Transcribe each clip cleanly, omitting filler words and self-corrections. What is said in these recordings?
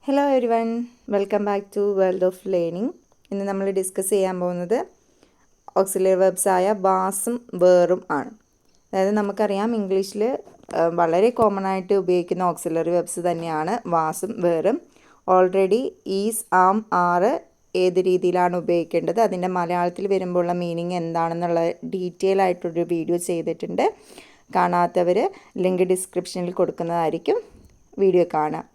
Hello everyone, welcome back to world of learning. ഇന്ന് നമ്മൾ discuss ചെയ്യാൻ പോകുന്നത് ഓക്സിലറി വെർബ്സ് ആയ വാസും വേറും ആണ്. അതായത് നമുക്കറിയാം ഇംഗ്ലീഷിൽ വളരെ കോമൺ ആയിട്ട് ഉപയോഗിക്കുന്ന ഓക്സിലറി വെർബ്സ് തന്നെയാണ് വാസും വേറും. ഓൾറെഡി ഈസ്, ആം, ആറ് ഏത് രീതിയിലാണ് ഉപയോഗിക്കേണ്ടത്, അതിൻ്റെ മലയാളത്തിൽ വരുമ്പോഴുള്ള മീനിങ് എന്താണെന്നുള്ള ഡീറ്റെയിൽ ആയിട്ടൊരു വീഡിയോ ചെയ്തിട്ടുണ്ട്. കാണാത്തവർ ലിങ്ക് ഡിസ്ക്രിപ്ഷനിൽ കൊടുക്കുന്നതായിരിക്കും, വീഡിയോ കാണാം.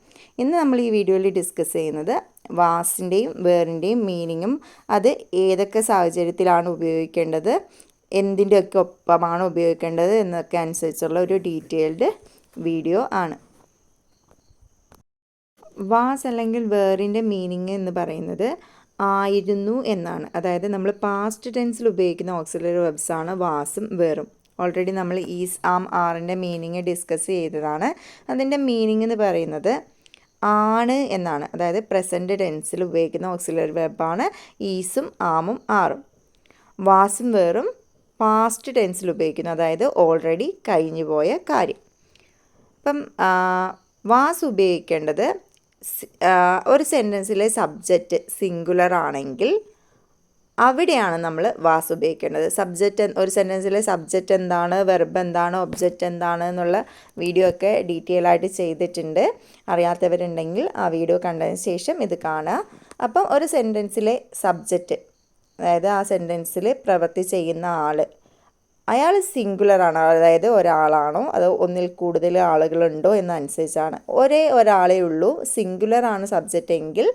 ഇന്ന് നമ്മൾ ഈ വീഡിയോയിൽ ഡിസ്കസ് ചെയ്യുന്നത് വാസിൻ്റെയും വേറിൻ്റെയും മീനിങ്ങും അത് ഏതൊക്കെ സാഹചര്യത്തിലാണ് ഉപയോഗിക്കേണ്ടത്, എന്തിൻ്റെയൊക്കെ ഒപ്പമാണ് ഉപയോഗിക്കേണ്ടത് എന്നൊക്കെ അനുസരിച്ചുള്ള ഒരു ഡീറ്റെയിൽഡ് വീഡിയോ ആണ്. വാസ് അല്ലെങ്കിൽ വേറിൻ്റെ മീനിങ് എന്ന് പറയുന്നത് ആയിരുന്നു എന്നാണ്. അതായത് നമ്മൾ പാസ്റ്റ് ടെൻസിൽ ഉപയോഗിക്കുന്ന ഓക്സിലറി വെർബ്സ് ആണ് വാസും വേറും. ഓൾറെഡി നമ്മൾ ഈസ്, ആം, ആറിൻ്റെ മീനിങ് ഡിസ്കസ് ചെയ്തതാണ്. അതിൻ്റെ മീനിങ് എന്ന് പറയുന്നത് ആണ് എന്നാണ്. അതായത് പ്രസൻറ്റ് ടെൻസിൽ ഉപയോഗിക്കുന്ന ഓക്സിലറി വെർബാണ് ഈസും ആമും ആറും. വാസും വേറും പാസ്റ്റ് ടെൻസിൽ ഉപയോഗിക്കുന്നു, അതായത് ഓൾറെഡി കഴിഞ്ഞു പോയ കാര്യം. അപ്പം വാസ് ഉപയോഗിക്കേണ്ടത് ഒരു സെൻറ്റൻസിലെ സബ്ജക്റ്റ് സിംഗുലർ ആണെങ്കിൽ അവിടെയാണ് നമ്മൾ വാസ് ഉപയോഗിക്കേണ്ടത്. സബ്ജക്റ്റ്, ഒരു സെൻറ്റൻസിലെ സബ്ജക്റ്റ് എന്താണ്, വെർബ് എന്താണ്, ഒബ്ജക്റ്റ് എന്താണ് എന്നുള്ള വീഡിയോ ഒക്കെ ഡീറ്റെയിൽ ആയിട്ട് ചെയ്തിട്ടുണ്ട്. അറിയാത്തവരുണ്ടെങ്കിൽ ആ വീഡിയോ കണ്ടതിന് ശേഷം ഇത് കാണുക. അപ്പം ഒരു സെൻറ്റൻസിലെ സബ്ജക്റ്റ്, അതായത് ആ സെൻറ്റൻസിൽ പ്രവൃത്തി ചെയ്യുന്ന ആൾ, അയാൾ സിംഗുലർ ആണ്, അതായത് ഒരാളാണോ അതോ ഒന്നിൽ കൂടുതൽ ആളുകളുണ്ടോ എന്നനുസരിച്ചാണ്. ഒരേ ഒരാളേ ഉള്ളൂ, സിംഗുലർ ആണ് സബ്ജക്റ്റ് എങ്കിൽ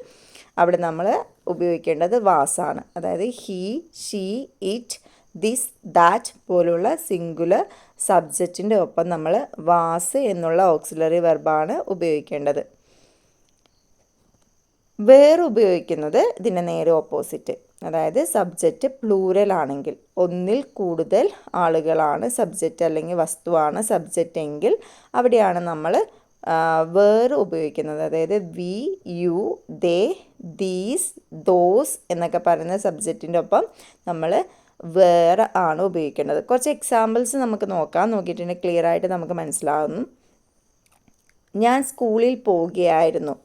അവിടെ നമ്മൾ ഉപയോഗിക്കേണ്ടത് വാസാണ്. അതായത് he, she, it, this, that പോലുള്ള സിംഗുലർ സബ്ജക്റ്റിൻ്റെ ഒപ്പം നമ്മൾ വാസ് എന്നുള്ള ഓക്സിലറി വെർബാണ് ഉപയോഗിക്കേണ്ടത്. വേറെ ഉപയോഗിക്കുന്നത് ഇതിൻ്റെ നേരെ ഓപ്പോസിറ്റ്. അതായത് സബ്ജക്റ്റ് പ്ലൂരൽ ആണെങ്കിൽ, ഒന്നിൽ കൂടുതൽ ആളുകളാണ് സബ്ജക്റ്റ് അല്ലെങ്കിൽ വസ്തുവാണ് സബ്ജക്റ്റ് എങ്കിൽ അവിടെയാണ് നമ്മൾ വേർ ഉപയോഗിക്കുന്നത്. അതായത് we, you, they, these, those എന്നൊക്കെ പറയുന്ന സബ്ജക്റ്റിൻ്റെ ഒപ്പം നമ്മൾ വേറെ ആണ് ഉപയോഗിക്കേണ്ടത്. കുറച്ച് എക്സാമ്പിൾസ് നമുക്ക് നോക്കിയിട്ടുണ്ടെങ്കിൽ ക്ലിയർ ആയിട്ട് നമുക്ക് മനസ്സിലാകുന്നു. ഞാൻ സ്കൂളിൽ പോവുകയായിരുന്നു.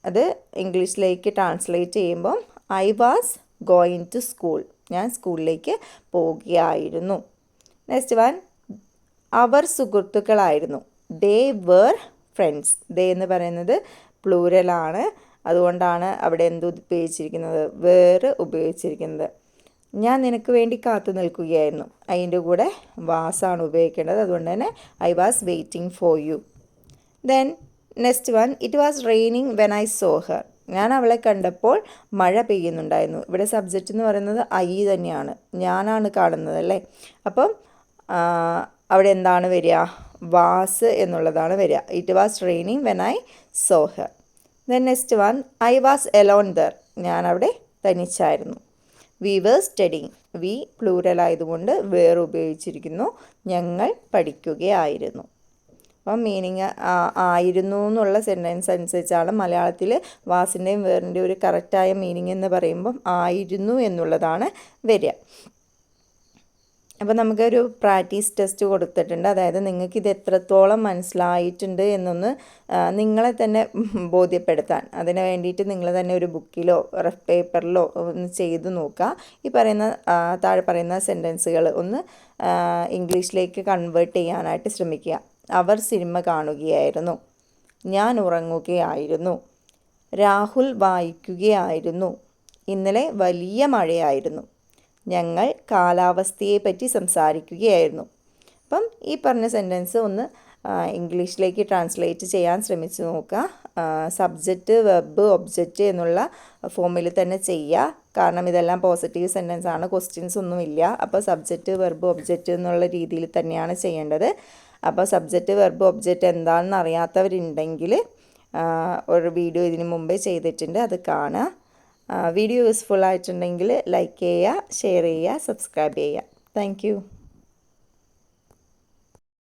അത് ഇംഗ്ലീഷിലേക്ക് ട്രാൻസ്ലേറ്റ് ചെയ്യുമ്പം I was going to school. ഞാൻ സ്കൂളിലേക്ക് പോവുകയായിരുന്നു. നെക്സ്റ്റ് വൺ, അവർ സുഹൃത്തുക്കളായിരുന്നു. They were friends. ദേ എന്ന് പറയുന്നത് പ്ലൂരലാണ്, അതുകൊണ്ടാണ് അവിടെ എന്ത് ഉപയോഗിച്ചിരിക്കുന്നത്, വേർ ഉപയോഗിച്ചിരിക്കുന്നത്. ഞാൻ നിനക്ക് വേണ്ടി കാത്തു നിൽക്കുകയായിരുന്നു. അതിൻ്റെ കൂടെ വാസാണ് ഉപയോഗിക്കേണ്ടത്, അതുകൊണ്ട് തന്നെ I was waiting for you. Then next one, it was raining when I saw Har. ഞാൻ അവളെ കണ്ടപ്പോൾ മഴ പെയ്യുന്നുണ്ടായിരുന്നു. ഇവിടെ സബ്ജക്റ്റ് എന്ന് പറയുന്നത് ഐ തന്നെയാണ്, ഞാനാണ് കാണുന്നത് അല്ലേ. അപ്പം അവിടെ എന്താണ് വരിക, വാസ് എന്നുള്ളതാണ് വരിക. It was raining when I saw her. Then next one, I was alone there. ഞാൻ അവിടെ തനിച്ചായിരുന്നു. We were studying. We plural ആയതുകൊണ്ട് വേർ ഉപയോഗിച്ചിരിക്കുന്നു. ഞങ്ങൾ പഠിക്കുകയായിരുന്നു. അപ്പം മീനിങ് ആയിരുന്നു എന്നുള്ള സെൻറ്റൻസ് അനുസരിച്ചാണ് മലയാളത്തിൽ വാസിൻ്റെയും വേറിൻ്റെയും ഒരു കറക്റ്റായ മീനിങ് എന്ന് പറയുമ്പം ആയിരുന്നു എന്നുള്ളതാണ് വരിക. അപ്പോൾ നമുക്കൊരു പ്രാക്ടീസ് ടെസ്റ്റ് കൊടുത്തിട്ടുണ്ട്. അതായത് നിങ്ങൾക്ക് ഇത് എത്രത്തോളം മനസ്സിലായിട്ടുണ്ട് എന്നൊന്ന് നിങ്ങളെ തന്നെ ബോധ്യപ്പെടുത്താൻ, അതിന് വേണ്ടിയിട്ട് നിങ്ങൾ തന്നെ ഒരു ബുക്കിലോ റഫ് പേപ്പറിലോ ഒന്ന് ചെയ്ത് നോക്കുക. ഈ പറയുന്ന താഴെ പറയുന്ന സെൻറ്റൻസുകൾ ഒന്ന് ഇംഗ്ലീഷിലേക്ക് കൺവേർട്ട് ചെയ്യാനായിട്ട് ശ്രമിക്കുക. അവർ സിനിമ കാണുകയായിരുന്നു. ഞാൻ ഉറങ്ങുകയായിരുന്നു. രാഹുൽ വായിക്കുകയായിരുന്നു. ഇന്നലെ വലിയ മഴയായിരുന്നു. ഞങ്ങൾ കാലാവസ്ഥയെപ്പറ്റി സംസാരിക്കുകയായിരുന്നു. അപ്പം ഈ പറഞ്ഞ സെൻറ്റൻസ് ഒന്ന് ഇംഗ്ലീഷിലേക്ക് ട്രാൻസ്ലേറ്റ് ചെയ്യാൻ ശ്രമിച്ച് നോക്കുക. സബ്ജക്റ്റ്, വെർബ്, ഒബ്ജക്റ്റ് എന്നുള്ള ഫോമിൽ തന്നെ ചെയ്യുക. കാരണം ഇതെല്ലാം പോസിറ്റീവ് സെൻറ്റൻസ് ആണ്, ക്വസ്റ്റ്യൻസ് ഒന്നുമില്ല. അപ്പോൾ സബ്ജക്റ്റ്, വെർബ്, ഒബ്ജക്റ്റ് എന്നുള്ള രീതിയിൽ തന്നെയാണ് ചെയ്യേണ്ടത്. അപ്പോൾ സബ്ജക്റ്റ്, വെർബ്, ഒബ്ജക്റ്റ് എന്താണെന്ന് അറിയാത്തവരുണ്ടെങ്കിൽ ഒരു വീഡിയോ ഇതിന് മുമ്പേ ചെയ്തിട്ടുണ്ട്, അത് കാണുക. വീഡിയോ യൂസ്ഫുൾ ആയിട്ടുണ്ടെങ്കിൽ ലൈക്ക് ചെയ്യുക, ഷെയർ ചെയ്യുക, സബ്സ്ക്രൈബ് ചെയ്യുക. Thank you.